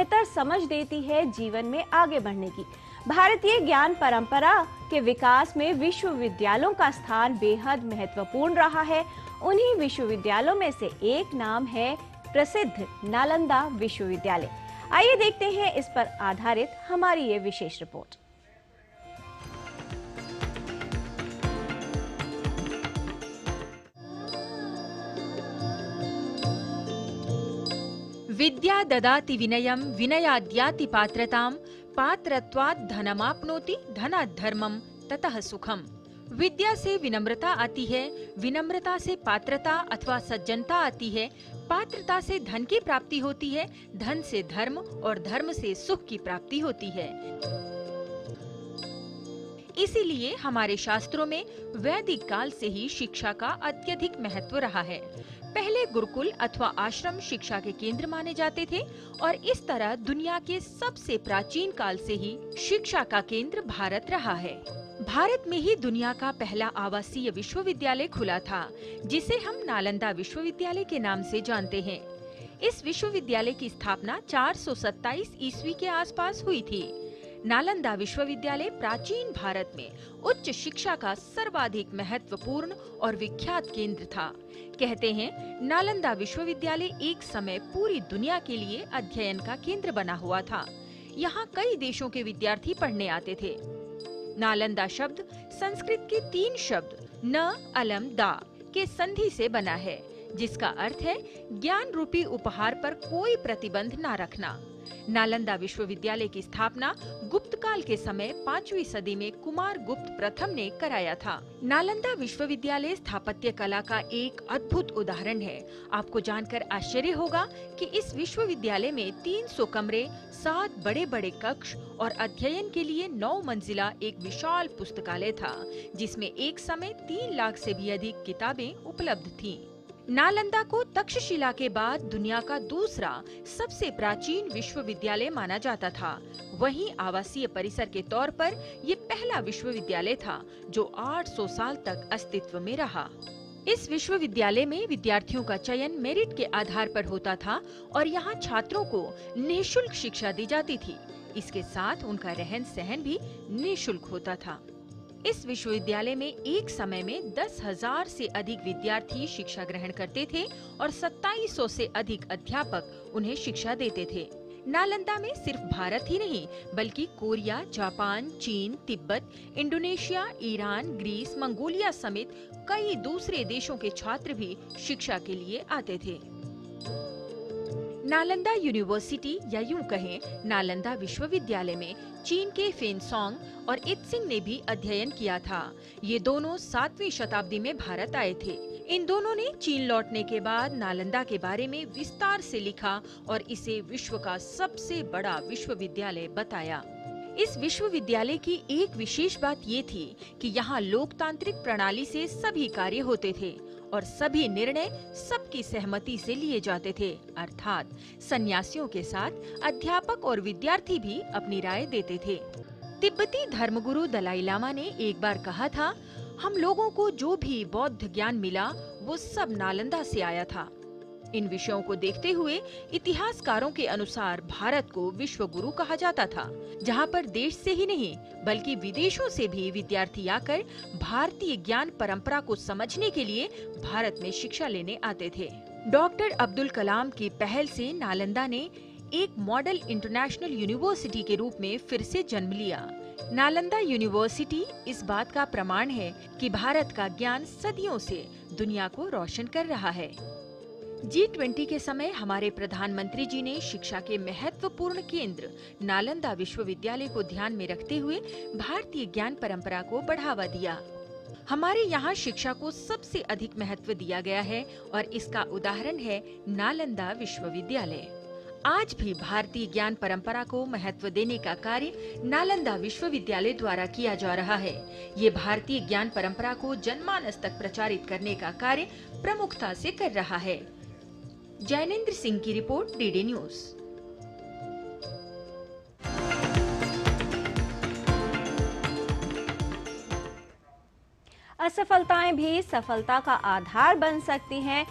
बेहतर समझ देती है जीवन में आगे बढ़ने की। भारतीय ज्ञान परंपरा के विकास में विश्वविद्यालयों का स्थान बेहद महत्वपूर्ण रहा है। उन्हीं विश्वविद्यालयों में से एक नाम है प्रसिद्ध नालंदा विश्वविद्यालय। आइए देखते हैं इस पर आधारित हमारी ये विशेष रिपोर्ट। विद्या ददाति विनयं विनयाद्याति पात्रतां पात्रत्वात् धनमाप्नोति धनात् धर्मं ततः सुखम। विद्या से विनम्रता आती है, विनम्रता से पात्रता अथवा सज्जनता आती है, पात्रता से धन की प्राप्ति होती है, धन से धर्म और धर्म से सुख की प्राप्ति होती है। इसीलिए हमारे शास्त्रों में वैदिक काल से ही शिक्षा का अत्यधिक महत्व रहा है। पहले गुरुकुल अथवा आश्रम शिक्षा के केंद्र माने जाते थे और इस तरह दुनिया के सबसे प्राचीन काल से ही शिक्षा का केंद्र भारत रहा है। भारत में ही दुनिया का पहला आवासीय विश्वविद्यालय खुला था, जिसे हम नालंदा विश्वविद्यालय के नाम से जानते हैं। इस विश्वविद्यालय की स्थापना 427 ईस्वी के आसपास हुई थी। नालंदा विश्वविद्यालय प्राचीन भारत में उच्च शिक्षा का सर्वाधिक महत्वपूर्ण और विख्यात केंद्र था। कहते हैं नालंदा विश्वविद्यालय एक समय पूरी दुनिया के लिए अध्ययन का केंद्र बना हुआ था। यहाँ कई देशों के विद्यार्थी पढ़ने आते थे। नालंदा शब्द संस्कृत के 3 शब्द न अलम दा के संधि से बना है, जिसका अर्थ है ज्ञान रूपी उपहार पर कोई प्रतिबंध न रखना। नालंदा विश्वविद्यालय की स्थापना गुप्त काल के समय 5वीं सदी में कुमार गुप्त प्रथम ने कराया था। नालंदा विश्वविद्यालय स्थापत्य कला का एक अद्भुत उदाहरण है। आपको जानकर आश्चर्य होगा कि इस विश्वविद्यालय में 300 कमरे, 7 बड़े बड़े कक्ष और अध्ययन के लिए 9 मंजिला एक विशाल पुस्तकालय था, जिसमें एक समय 3 लाख से भी अधिक किताबें उपलब्ध थीं। नालंदा को तक्षशिला के बाद दुनिया का दूसरा सबसे प्राचीन विश्वविद्यालय माना जाता था। वहीं आवासीय परिसर के तौर पर ये पहला विश्वविद्यालय था जो 800 साल तक अस्तित्व में रहा। इस विश्वविद्यालय में विद्यार्थियों का चयन मेरिट के आधार पर होता था और यहाँ छात्रों को निःशुल्क शिक्षा दी जाती थी। इसके साथ उनका रहन सहन भी निःशुल्क होता था। इस विश्वविद्यालय में एक समय में 10,000 से अधिक विद्यार्थी शिक्षा ग्रहण करते थे और 2700 से अधिक अध्यापक उन्हें शिक्षा देते थे। नालंदा में सिर्फ भारत ही नहीं बल्कि कोरिया, जापान, चीन, तिब्बत, इंडोनेशिया, ईरान, ग्रीस, मंगोलिया समेत कई दूसरे देशों के छात्र भी शिक्षा के लिए आते थे। नालंदा यूनिवर्सिटी या यूं कहें नालंदा विश्वविद्यालय में चीन के फेनसोंग और इत्सिंग ने भी अध्ययन किया था। ये दोनों 7वीं शताब्दी में भारत आए थे। इन दोनों ने चीन लौटने के बाद नालंदा के बारे में विस्तार से लिखा और इसे विश्व का सबसे बड़ा विश्वविद्यालय बताया। इस विश्वविद्यालय की एक विशेष बात ये थी कि यहाँ लोकतांत्रिक प्रणाली से सभी कार्य होते थे और सभी निर्णय सबकी सहमति से लिए जाते थे, अर्थात सन्यासियों के साथ अध्यापक और विद्यार्थी भी अपनी राय देते थे। तिब्बती धर्मगुरु दलाई लामा ने एक बार कहा था, हम लोगों को जो भी बौद्ध ज्ञान मिला वो सब नालंदा से आया था। इन विषयों को देखते हुए इतिहासकारों के अनुसार भारत को विश्व गुरु कहा जाता था, जहां पर देश से ही नहीं बल्कि विदेशों से भी विद्यार्थी आकर भारतीय ज्ञान परंपरा को समझने के लिए भारत में शिक्षा लेने आते थे। डॉक्टर अब्दुल कलाम की पहल से नालंदा ने एक मॉडल इंटरनेशनल यूनिवर्सिटी के रूप में फिर से जन्म लिया। नालंदा यूनिवर्सिटी इस बात का प्रमाण है कि भारत का ज्ञान सदियों से दुनिया को रोशन कर रहा है। G20 के समय हमारे प्रधानमंत्री जी ने शिक्षा के महत्वपूर्ण केंद्र नालंदा विश्वविद्यालय को ध्यान में रखते हुए भारतीय ज्ञान परंपरा को बढ़ावा दिया। हमारे यहाँ शिक्षा को सबसे अधिक महत्व दिया गया है और इसका उदाहरण है नालंदा विश्वविद्यालय। आज भी भारतीय ज्ञान परंपरा को महत्व देने का कार्य नालंदा विश्वविद्यालय द्वारा किया जा रहा है। ये भारतीय ज्ञान परंपरा को जनमानस तक प्रचारित करने का कार्य प्रमुखता से कर रहा है। जैनेन्द्र सिंह की रिपोर्ट, डीडी न्यूज। असफलताएं भी सफलता का आधार बन सकती हैं।